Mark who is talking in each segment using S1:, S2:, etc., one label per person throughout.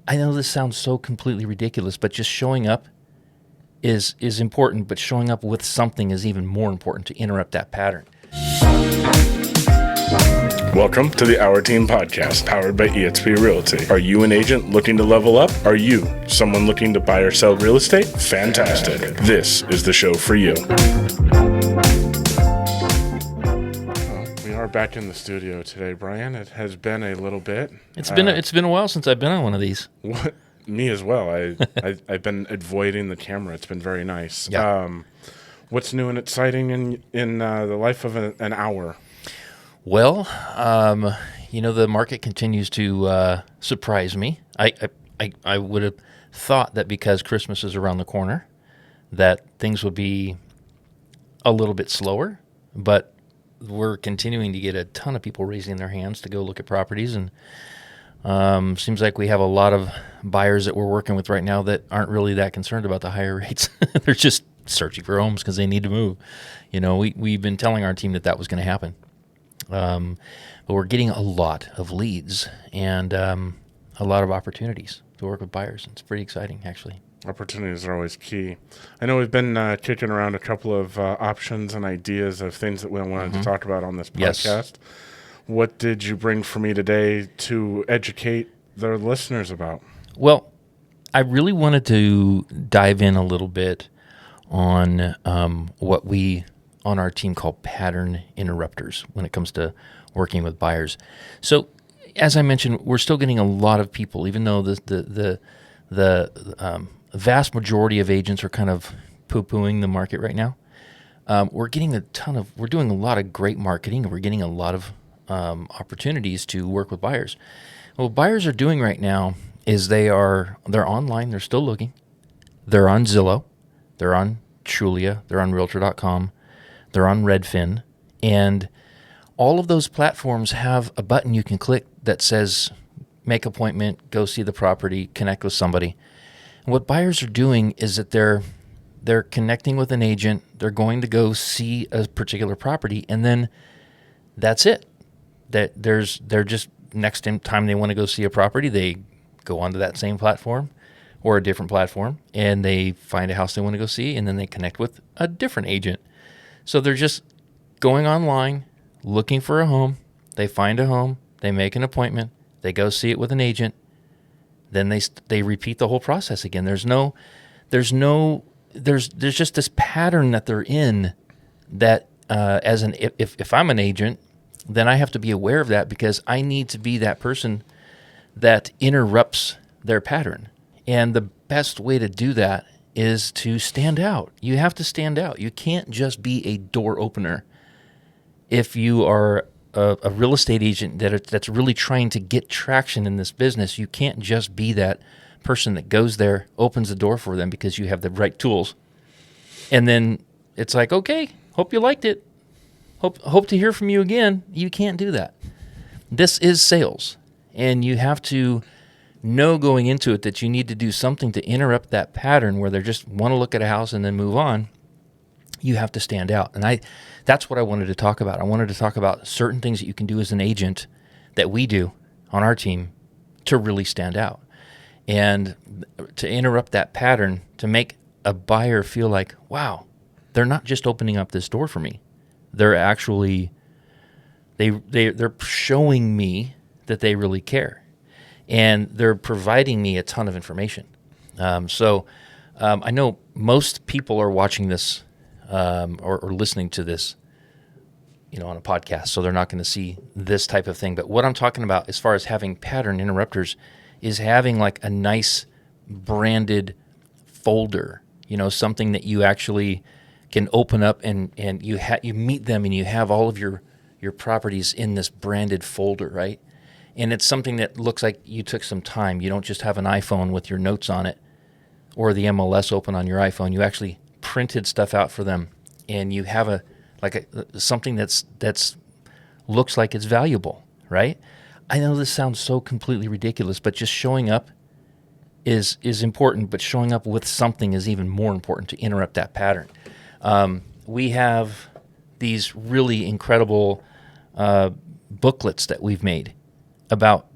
S1: I know this sounds so completely ridiculous, but just showing up is important, but showing up with something is even more important to interrupt that pattern.
S2: Welcome to the Auer Team Podcast, powered by eXp Realty. Are you an agent looking to level up? Are you someone looking to buy or sell real estate? Fantastic. This is the show for you. We are back in the studio today, Bryan. It has been a little bit.
S1: It's been a while since I've been on one of these.
S2: What? Me as well. I've been avoiding the camera. It's been very nice.
S1: Yeah.
S2: What's new and exciting in the life of an Auer?
S1: Well, the market continues to surprise me. I would have thought that because Christmas is around the corner, that things would be a little bit slower, but we're continuing to get a ton of people raising their hands to go look at properties, and seems like we have a lot of buyers that we're working with right now that aren't really that concerned about the higher rates. They're just searching for homes because they need to move. We've been telling our team that was going to happen. But we're getting a lot of leads and a lot of opportunities to work with buyers. It's pretty exciting, actually.
S2: Opportunities are always key. I know we've been kicking around a couple of options and ideas of things that we wanted to talk about on this podcast. Yes. What did you bring for me today to educate the listeners about?
S1: Well, I really wanted to dive in a little bit on what we on our team call pattern interrupters when it comes to working with buyers. So, as I mentioned, we're still getting a lot of people, even though the vast majority of agents are kind of poo-pooing the market right now. We're doing a lot of great marketing, and we're getting a lot of opportunities to work with buyers. What buyers are doing right now is they're online, they're still looking. They're on Zillow, they're on Trulia, they're on Realtor.com, they're on Redfin, and all of those platforms have a button you can click that says make appointment, go see the property, connect with somebody. And what buyers are doing is that they're connecting with an agent, they're going to go see a particular property, and then that's it. They're just next time they want to go see a property, they go onto that same platform or a different platform, and they find a house they want to go see, and then they connect with a different agent. So they're just going online, looking for a home. They find a home, they make an appointment, they go see it with an agent. Then they repeat the whole process again. There's just this pattern that they're in that if I'm an agent, then I have to be aware of that because I need to be that person that interrupts their pattern. And the best way to do that is to stand out. You have to stand out. You can't just be a door opener. If you are a real estate agent that's really trying to get traction in this business, you can't just be that person that goes there, opens the door for them because you have the right tools. And then it's like, okay, hope you liked it. Hope to hear from you again. You can't do that. This is sales, and you have to know going into it that you need to do something to interrupt that pattern where they just want to look at a house and then move on. You have to stand out. And that's what I wanted to talk about. I wanted to talk about certain things that you can do as an agent that we do on our team to really stand out and to interrupt that pattern to make a buyer feel like, wow, they're not just opening up this door for me. They're actually, they're showing me that they really care. And they're providing me a ton of information. So I know most people are watching this or listening to this, on a podcast, so they're not going to see this type of thing. But what I'm talking about as far as having pattern interrupters is having like a nice branded folder, something that you actually can open up and you meet them and you have all of your properties in this branded folder, right? And it's something that looks like you took some time. You don't just have an iPhone with your notes on it or the MLS open on your iPhone. You actually printed stuff out for them, and you have something that's looks like it's valuable, right? I know this sounds so completely ridiculous, but just showing up is important, but showing up with something is even more important to interrupt that pattern. We have these really incredible booklets that we've made about,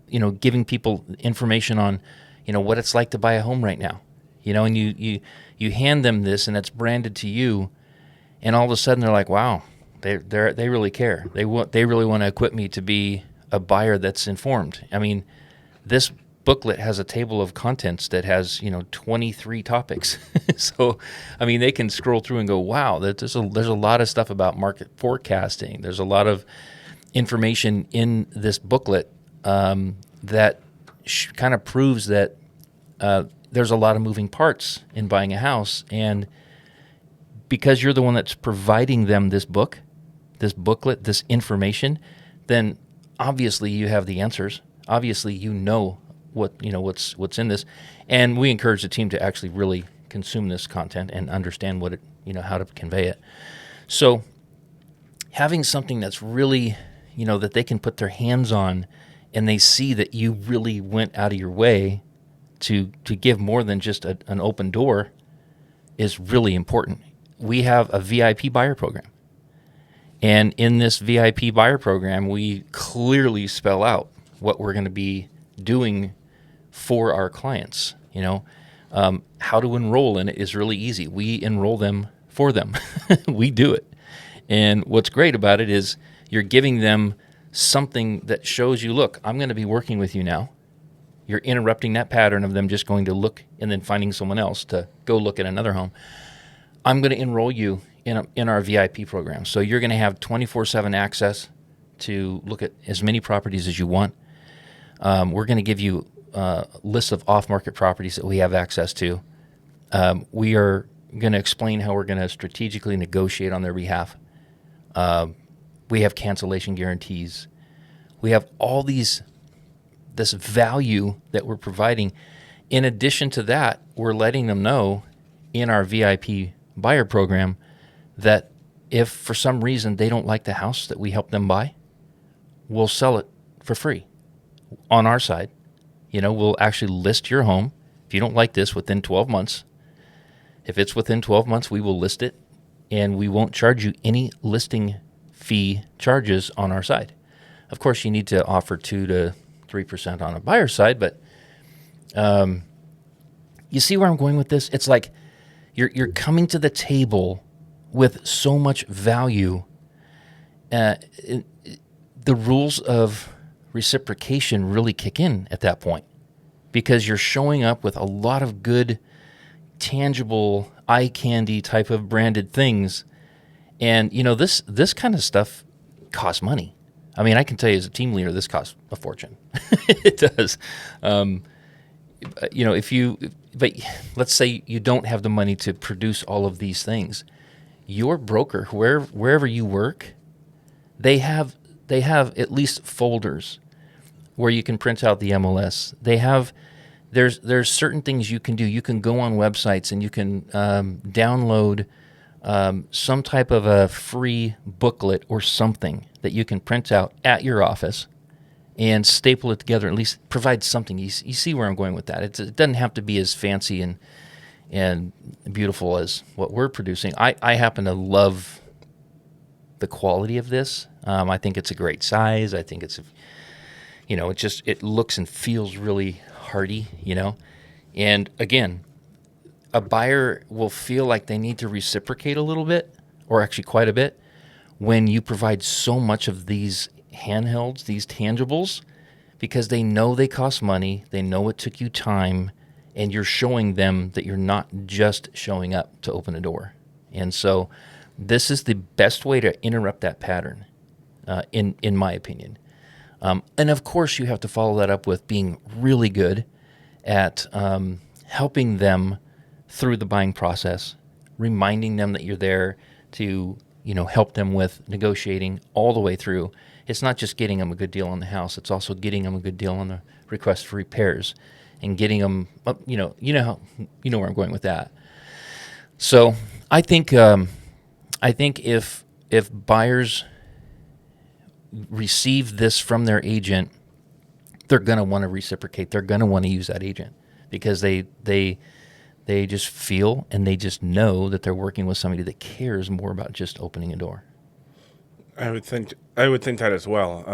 S1: giving people information on, what it's like to buy a home right now, and you hand them this and it's branded to you, and all of a sudden they're like, wow, they really care. They really want to equip me to be a buyer that's informed. I mean, this booklet has a table of contents that has 23 topics. So, I mean, they can scroll through and go, wow, there's a lot of stuff about market forecasting. There's a lot of information in this booklet that kind of proves that there's a lot of moving parts in buying a house. And because you're the one that's providing them this booklet, this information, then obviously you have the answers. Obviously you know what's in this, and we encourage the team to actually really consume this content and understand what it, how to convey it. So having something that's really, that they can put their hands on, and they see that you really went out of your way to give more than just an open door, is really important. We have a VIP buyer program. And in this VIP buyer program, we clearly spell out what we're going to be doing for our clients. How to enroll in it is really easy. We enroll them for them. We do it. And what's great about it is you're giving them something that shows you, look, I'm going to be working with you now. You're interrupting that pattern of them just going to look and then finding someone else to go look at another home. I'm going to enroll you in our VIP program. So you're going to have 24/7 access to look at as many properties as you want. We're going to give you a list of off-market properties that we have access to. We are going to explain how we're going to strategically negotiate on their behalf. We have cancellation guarantees. We have all this value that we're providing. In addition to that, we're letting them know in our VIP buyer program that if for some reason they don't like the house that we help them buy, we'll sell it for free on our side. We'll actually list your home. If you don't like this within 12 months, if it's within 12 months, we will list it, and we won't charge you any listing fee charges on our side. Of course, you need to offer 2 to 3% on a buyer's side, but you see where I'm going with this? It's like you're coming to the table with so much value. The rules of reciprocation really kick in at that point, because you're showing up with a lot of good, tangible, eye candy type of branded things. And, this kind of stuff costs money. I mean, I can tell you as a team leader, this costs a fortune. It does. But let's say you don't have the money to produce all of these things. Your broker, wherever you work, they have at least folders where you can print out the MLS. There's certain things you can do. You can go on websites and you can download some type of a free booklet or something that you can print out at your office and staple it together, at least provide something. You see where I'm going with that. It doesn't have to be as fancy and beautiful as what we're producing. I happen to love the quality of this. I think it's a great size. I think it's, it looks and feels really hearty, And again, a buyer will feel like they need to reciprocate a little bit, or actually quite a bit, when you provide so much of these handhelds, these tangibles, because they know they cost money, they know it took you time, and you're showing them that you're not just showing up to open a door. And so this is the best way to interrupt that pattern, in my opinion. And of course, you have to follow that up with being really good at helping them through the buying process, reminding them that you're there to help them with negotiating all the way through. It's not just getting them a good deal on the house; it's also getting them a good deal on the request for repairs, and getting them, you know where I'm going with that. So I think if buyers receive this from their agent, they're going to want to reciprocate. They're going to want to use that agent because they just feel and they just know that they're working with somebody that cares more about just opening a door.
S2: I would think that as well.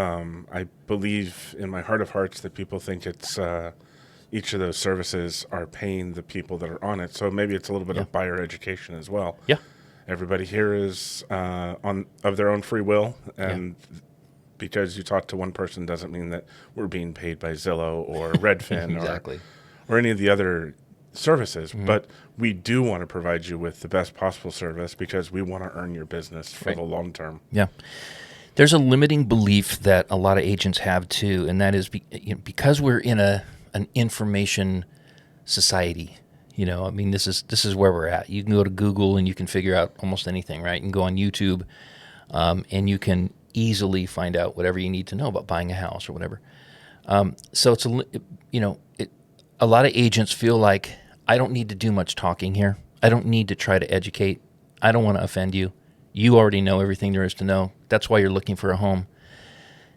S2: I believe in my heart of hearts that people think it's each of those services are paying the people that are on it. So maybe it's a little bit of buyer education as well.
S1: Yeah.
S2: Everybody here is of their own free will, and because you talk to one person doesn't mean that we're being paid by Zillow or Redfin
S1: Exactly.
S2: or any of the other services. But we do want to provide you with the best possible service because we want to earn your business for the long term.
S1: Yeah. There's a limiting belief that a lot of agents have too, and that is because we're in an information society. I mean, this is where we're at. You can go to Google and you can figure out almost anything, right? You can go on YouTube, and you can easily find out whatever you need to know about buying a house or whatever. So it's a lot of agents feel like I don't need to do much talking here. I don't need to try to educate. I don't want to offend you. You already know everything there is to know. That's why you're looking for a home.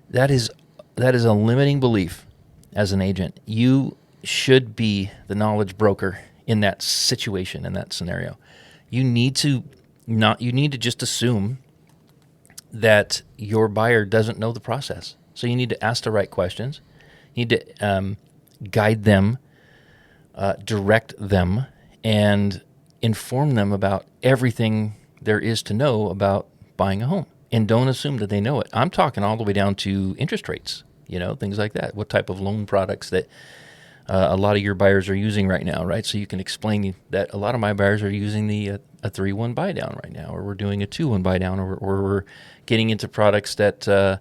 S1: That is a limiting belief as an agent. You should be the knowledge broker in that situation, in that scenario. You need to just assume that your buyer doesn't know the process. So you need to ask the right questions. You need to guide them, direct them, and inform them about everything there is to know about buying a home. And don't assume that they know it. I'm talking all the way down to interest rates, things like that. What type of loan products that a lot of your buyers are using right now, right? So you can explain that a lot of my buyers are using a 3-1 buy down right now, or we're doing a 2-1 buy down, or we're getting into products that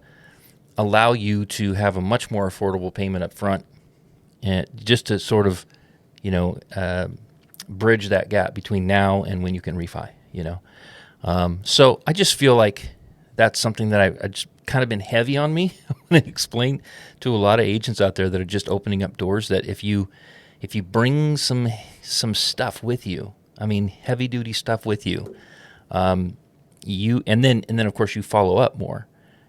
S1: allow you to have a much more affordable payment up front, and just to sort of, bridge that gap between now and when you can refi, So I just feel like that's something that I just kind of been heavy on me. I want to explain to a lot of agents out there that are just opening up doors that if you bring some stuff with you, I mean heavy duty stuff with you, and then of course you follow up more,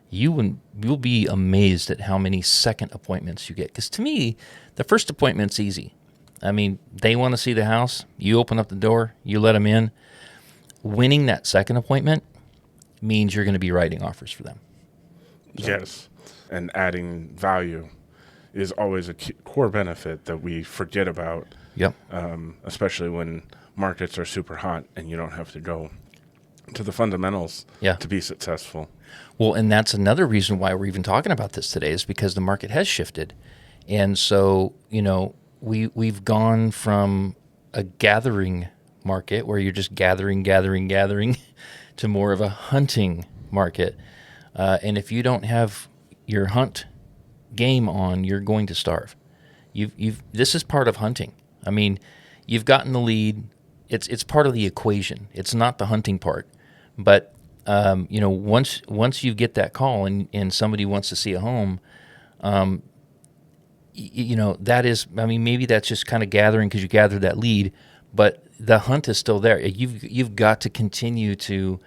S1: you'll be amazed at how many second appointments you get. Because to me, the first appointment's easy. I mean, they want to see the house. You open up the door, you let them in. Winning that second appointment means you're going to be writing offers for them. So.
S2: Yes, and adding value is always a core benefit that we forget about.
S1: Yep.
S2: Especially when markets are super hot and you don't have to go to the fundamentals to be successful.
S1: Well, and that's another reason why we're even talking about this today, is because the market has shifted. And so, we've gone from a gathering market where you're just gathering to more of a hunting market. And if you don't have your hunt game on, you're going to starve. This is part of hunting. I mean, you've gotten the lead. It's part of the equation. It's not the hunting part. But once you get that call and somebody wants to see a home, that is, I mean, maybe that's just kind of gathering because you gathered that lead, but the hunt is still there. You've got to continue to,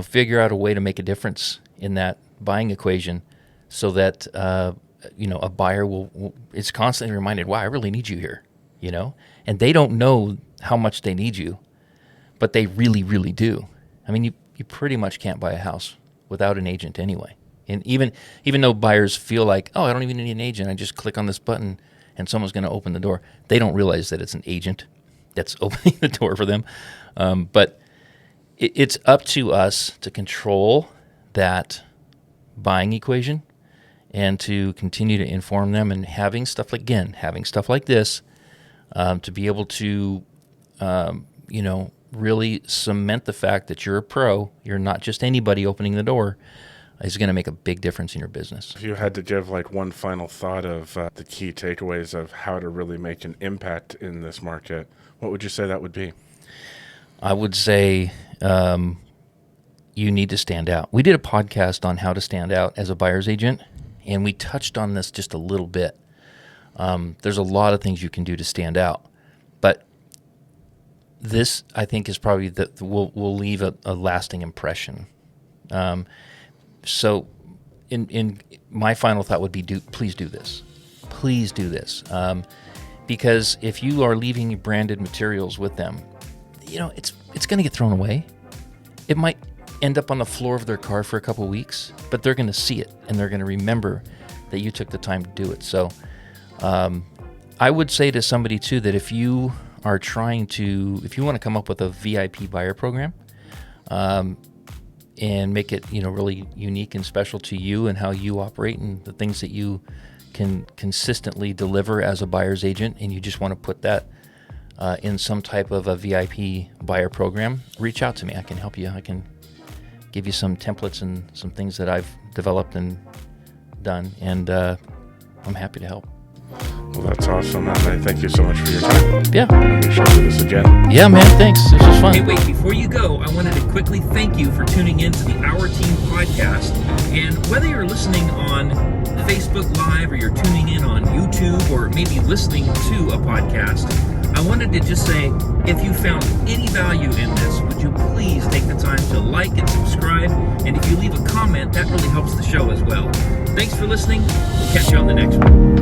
S1: figure out a way to make a difference in that buying equation, so that a buyer is constantly reminded, "Wow, I really need you here," and they don't know how much they need you, but they really, really do. I mean, you pretty much can't buy a house without an agent anyway. And even though buyers feel like, oh, I don't even need an agent, I just click on this button and someone's going to open the door, they don't realize that it's an agent that's opening the door for them. But it's up to us to control that buying equation and to continue to inform them, and having stuff like this to be able to, really cement the fact that you're a pro, you're not just anybody opening the door, is going to make a big difference in your business.
S2: If you had to give one final thought of the key takeaways of how to really make an impact in this market, what would you say that would be?
S1: I would say you need to stand out. We did a podcast on how to stand out as a buyer's agent, and we touched on this just a little bit. There's a lot of things you can do to stand out, but this, I think, is probably will leave a lasting impression. So, in my final thought would be, please do this. Please do this. Because if you are leaving branded materials with them, it's going to get thrown away. It might end up on the floor of their car for a couple of weeks, but they're going to see it and they're going to remember that you took the time to do it. So, I would say to somebody too that if you want to come up with a VIP buyer program, and make it, really unique and special to you and how you operate and the things that you can consistently deliver as a buyer's agent, and you just want to put that in some type of a VIP buyer program, reach out to me. I can help you. I can give you some templates and some things that I've developed and done, and I'm happy to help.
S2: Well, that's awesome, man. I thank you so much for your time.
S1: Yeah.
S2: We should do this again.
S1: Yeah, man. Thanks. This was fun.
S3: Hey, wait, before you go, I wanted to quickly thank you for tuning in to the Auer Team podcast. And whether you're listening on Facebook Live or you're tuning in on YouTube or maybe listening to a podcast, I wanted to just say, if you found any value in this, would you please take the time to like and subscribe? And if you leave a comment, that really helps the show as well. Thanks for listening. We'll catch you on the next one.